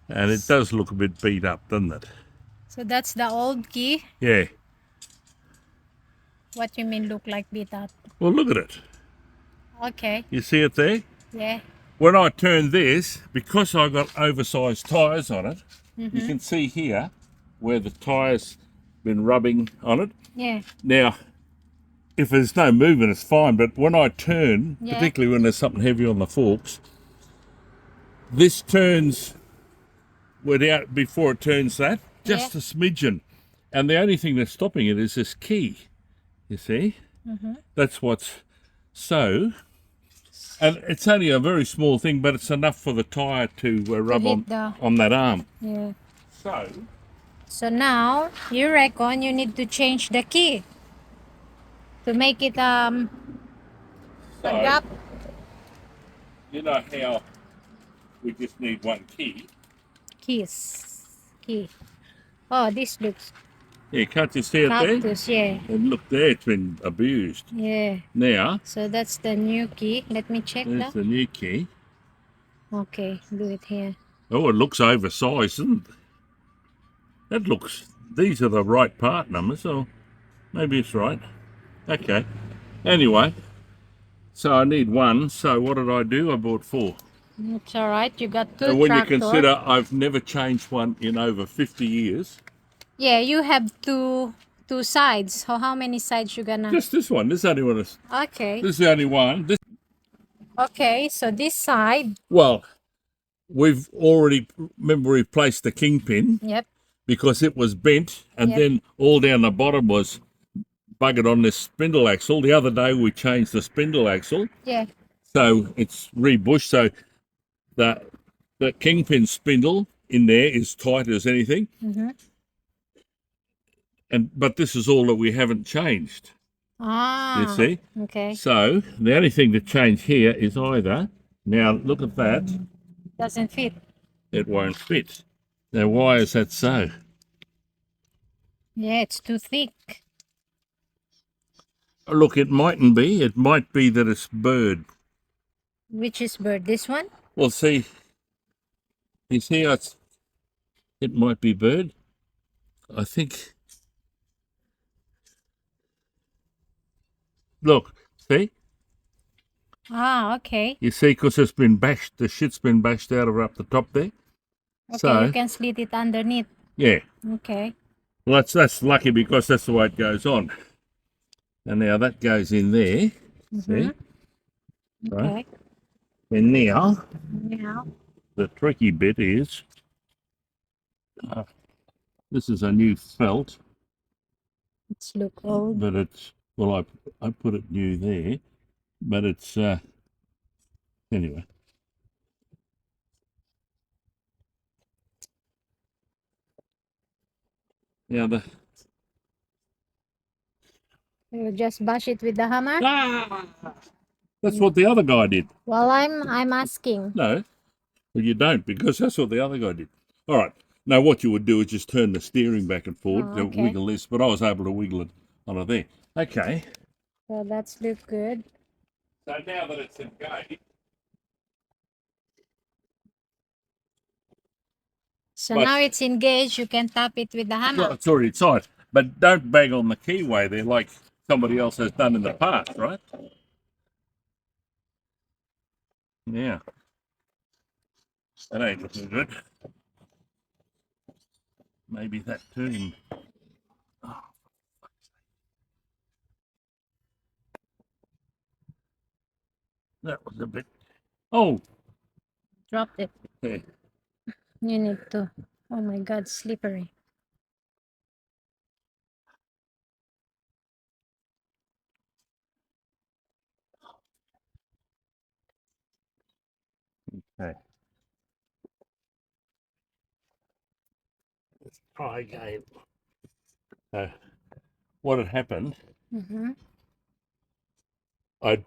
And it does look a bit beat up, doesn't it? So that's the old key. Yeah. What you mean look like beat up? Well, look at it. Okay. You see it there? Yeah. When I turn this, because I got oversized tyres on it, you can see here where the tyres been rubbing on it. Yeah. Now, if there's no movement, it's fine. But when I turn, Yeah. particularly when there's something heavy on the forks, this turns without before it turns that just Yeah. a smidgen, and the only thing that's stopping it is this key. You see, that's what's so. And it's only a very small thing, but it's enough for the tyre to rub hit the on that arm. yeah. So So now you reckon you need to change the key to make it a gap. you know how we just need one key. Key. Oh, this looks Yeah, can't you see it there? cactus. Yeah. And look there, it's been abused. Yeah. Now, So that's the new key. Let me check there's that. the new key. Okay, do it here. Oh, it looks oversized, doesn't it? That looks, these are the right part numbers, so maybe it's right. Okay. Anyway, so I need one. So what did I do? I bought 4. It's all right. You got 2 And when tractor. you consider I've never changed one in over 50 years. Yeah, you have two sides. So how many sides you gonna? Just this one. This only one is. Okay. This is the only one. This. Okay, so this side. Well, we've already remember we placed the kingpin Yep. because it was bent, and Yep. then all down the bottom was buggered on this spindle axle. The other day we changed the spindle axle, Yeah. so it's rebushed. So the kingpin spindle in there is tight as anything. But this is all that we haven't changed. Ah. You see? Okay. So the only thing to change here is either, now look at that, Doesn't fit. it won't fit. Now why is that so? Yeah, it's too thick. Look, it mightn't be. It might be that it's bird. Which is bird? This one? Well, see, you see how it might be bird? I think, look, see? Ah, okay. You see, because it's been bashed, the shit's been bashed out of up the top there. Okay, So, you can slit it underneath. yeah. Okay. Well, that's lucky because that's the way it goes on. And now that goes in there. See? Okay. Right? And now, Now. the tricky bit is, this is a new felt, Let's look old. but it's, well, I put it new there, but it's, anyway. Now You just bash it with the hammer? that's what the other guy did. Well, I'm asking. No, well, you don't, because that's what the other guy did. All right. Now, what you would do is just turn the steering back and forward to wiggle this, but I was able to wiggle it on it there. Okay. So that's look good. So now that it's engaged. So now it's engaged. You can tap it with the hammer. Well, it's already tight, but don't bang on the keyway there like somebody else has done in the past, right? Yeah. That ain't looking good. Maybe that turned. Oh. That was a bit. Oh. Dropped it. Yeah. You need to. Oh my God, slippery. Okay. Let's try again. So, what had happened? I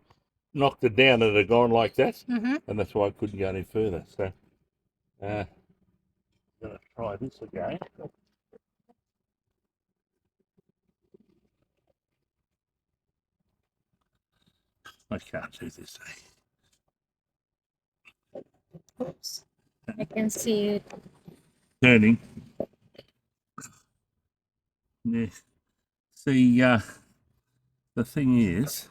knocked it down and it had gone like that, and that's why I couldn't go any further. So, I'm going to try this again. I can't do this. Oops. I can see it. turning. Yeah. See, the thing is,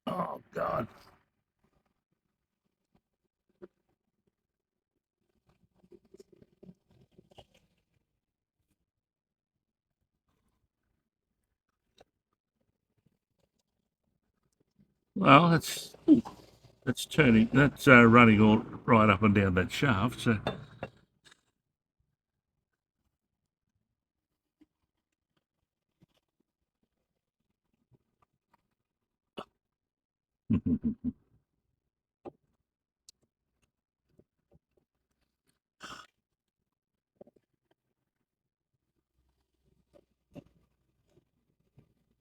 oh God. Well, that's turning. That's running all right up and down that shaft. So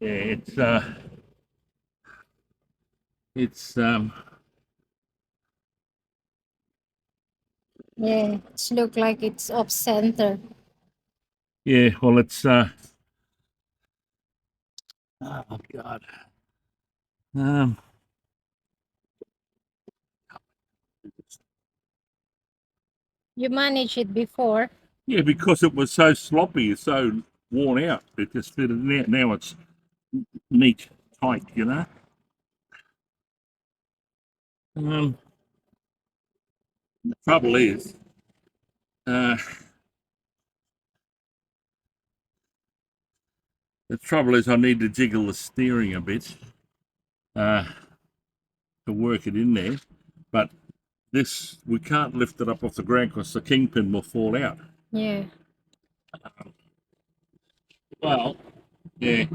yeah, it's Yeah, it's look like it's off center. yeah. Well, it's oh God. Um, You managed it before. yeah, because it was so sloppy, so worn out. It just fitted in out. Now it's neat, tight. You know. Um, the trouble is, uh, I need to jiggle the steering a bit uh, to work it in there, but this we can't lift it up off the ground because the kingpin will fall out. Yeah. Well, yeah.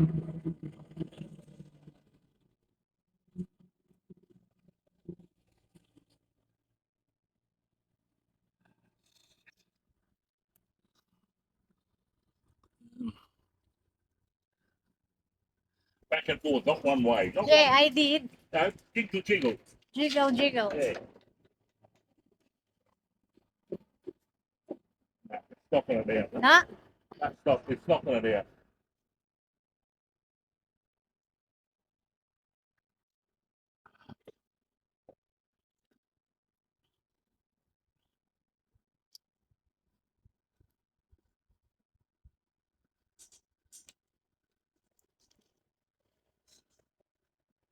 Back and forth, not one way. Not Yeah, one. I did. No, jiggle, jiggle. Jiggle, jiggle. Yeah. No, it's not going to do. Nah. That's not. It's not going to do.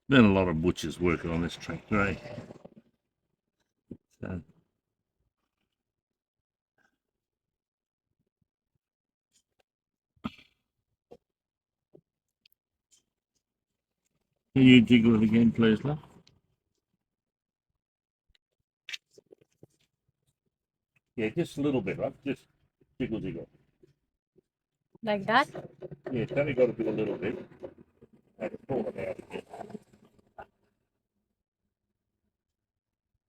Been a lot of butchers working on this tractor, eh? So, can you jiggle it again, please, love? Yeah, just a little bit, right? Just jiggle, jiggle. Like that. Yeah, it's only got to do a little bit. I can pull it out again.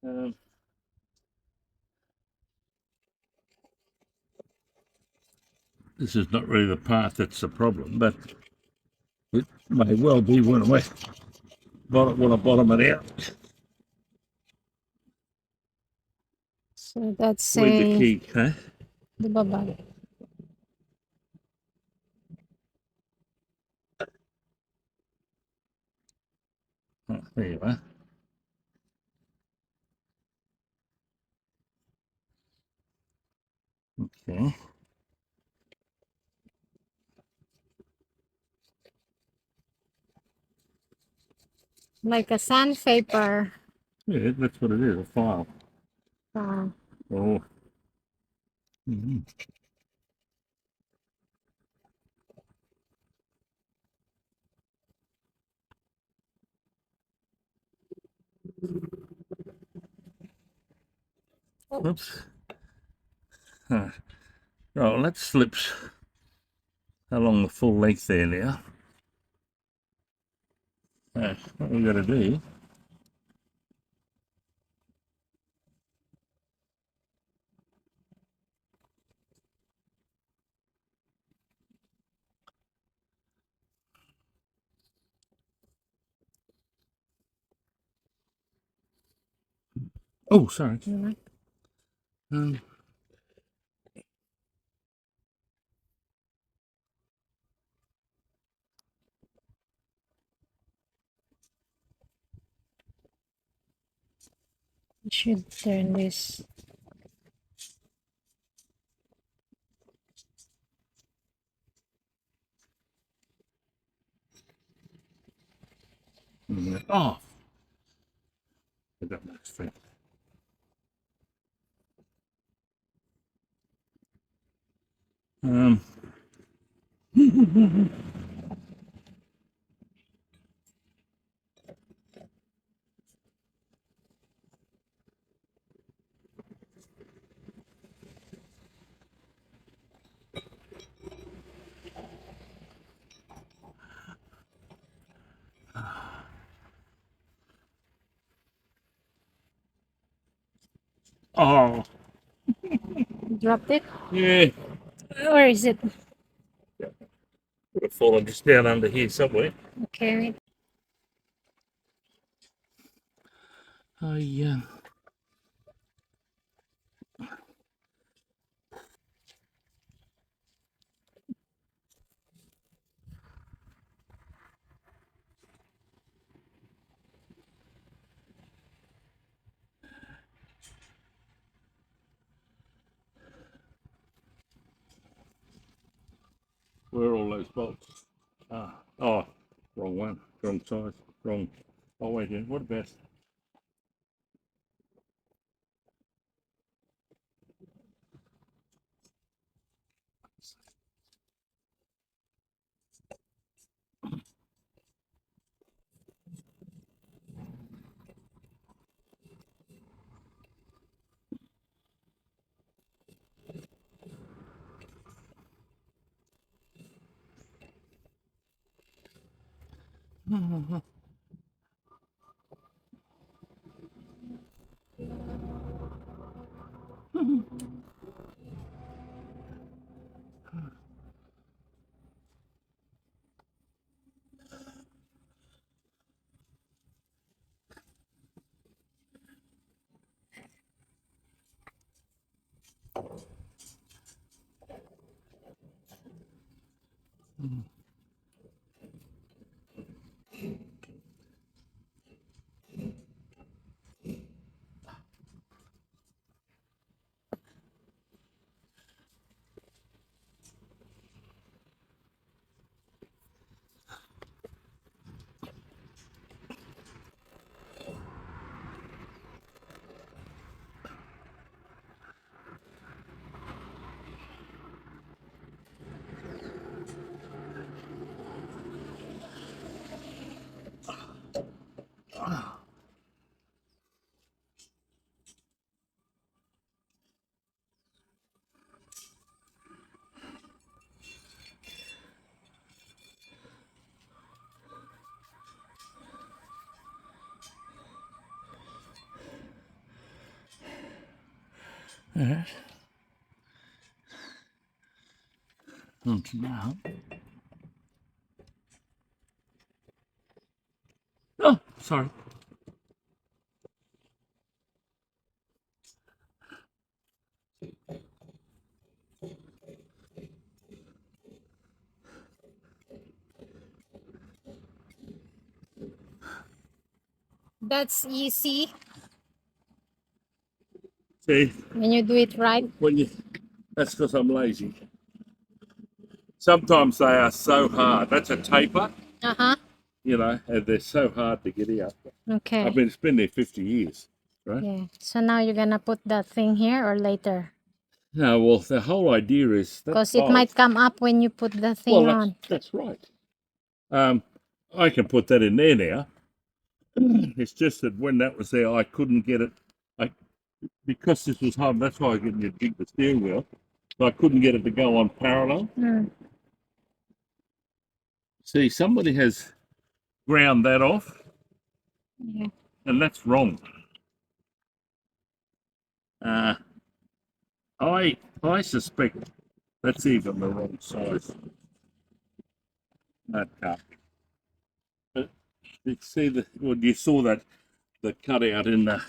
Um, this is not really the part that's the problem, but it may well be when I bottom it out So that's with the a key, huh? the baba. Oh, there you are. Okay. Like a sandpaper. Yeah, that's what it is, a file. Uh, Oh. Mhm. Oops. Huh. Right, well, that slips along the full length there now. What we've got to do. Oh, sorry. Um, you should turn this. Oh, I got no strength. Um, oh, Dropped it? yeah. Where is it? Would have fallen just down under here somewhere. Okay. Oh, yeah. Where are all those bolts? Ah, oh, wrong one, wrong size, wrong. Oh, wait, yeah. What about? Alright. Now. Oh, sorry. That's easy See, when you do it right. when you, that's because I'm lazy. Sometimes they are so hard. That's a taper, Uh-huh. you know, and they're so hard to get out. Okay. It's been there 50 years, right? Yeah. So now you're gonna put that thing here or later? No, well, the whole idea is that Because it might come up when you put the thing well, on. that's right. I can put that in there now. It's just that when that was there, I couldn't get it. I because this was hard. That's why I get you jig the steering wheel. So I couldn't get it to go on parallel. Mm. See, somebody has ground that off, Yeah. and that's wrong. Uh, I suspect that's even the wrong size. That can't be. But you see you saw that the cutout in the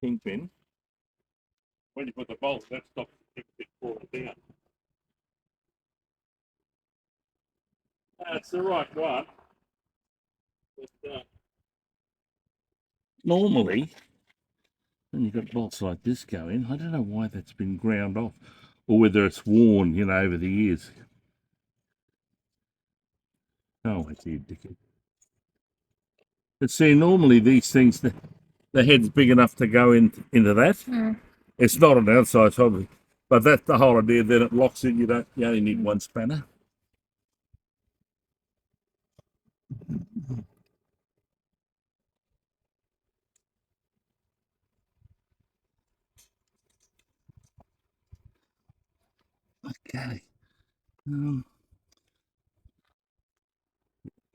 kingpin. When you put the bolt, that stops the kingpin falling down. That's the right one. But, normally, when you've got bolts like this going, I don't know why that's been ground off, or whether it's worn, you know, over the years. Oh, I see, dickhead. But see, normally these things, the head's big enough to go into that. It's not an outside hobby, but that's the whole idea. Then it locks in. You only need one spanner. Okay.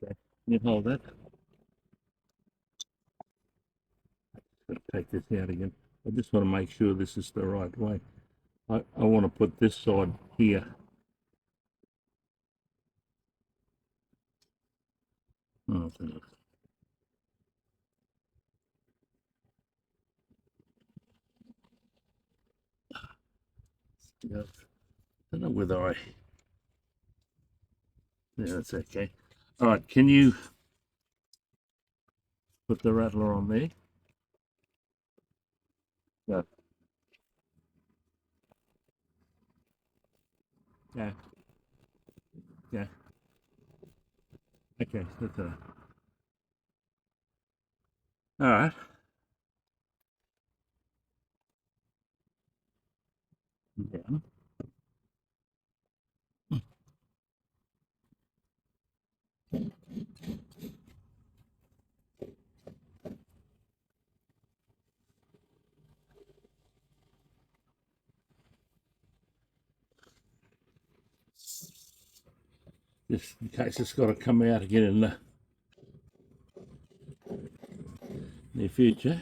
Okay. You hold that. Take this out again. I just want to make sure this is the right way. I want to put this side here. Oh, I don't know whether I. Yeah, that's okay. All right, can you put the rattler on there? Yeah. Yeah. Yeah. Okay, that's all right. All right. Yeah. Just in case it's got to come out again in the near future.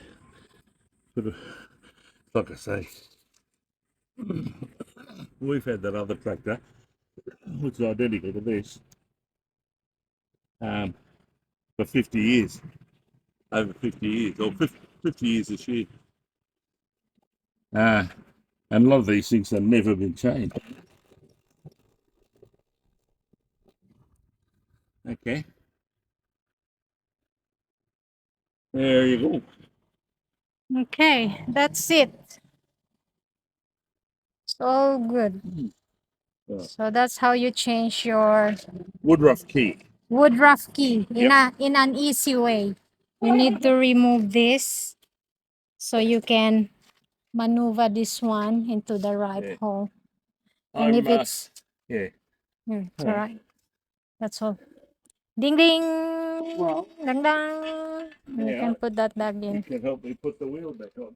But like I say, we've had that other tractor, which is identical to this, for 50 years. Over 50 years, or 50 years this year. And a lot of these things have never been changed. Okay. There you go. Okay, that's it. It's all good. Yeah. So that's how you change your Wood rough key. wood rough key Yep. in an easy way. You need to remove this so you can maneuver this one into the right Yeah. hole. And if it's yeah. it's all right. That's all. Ding ding. Dang dang. You Yeah, can put that back you in. can help me put the wheel back on.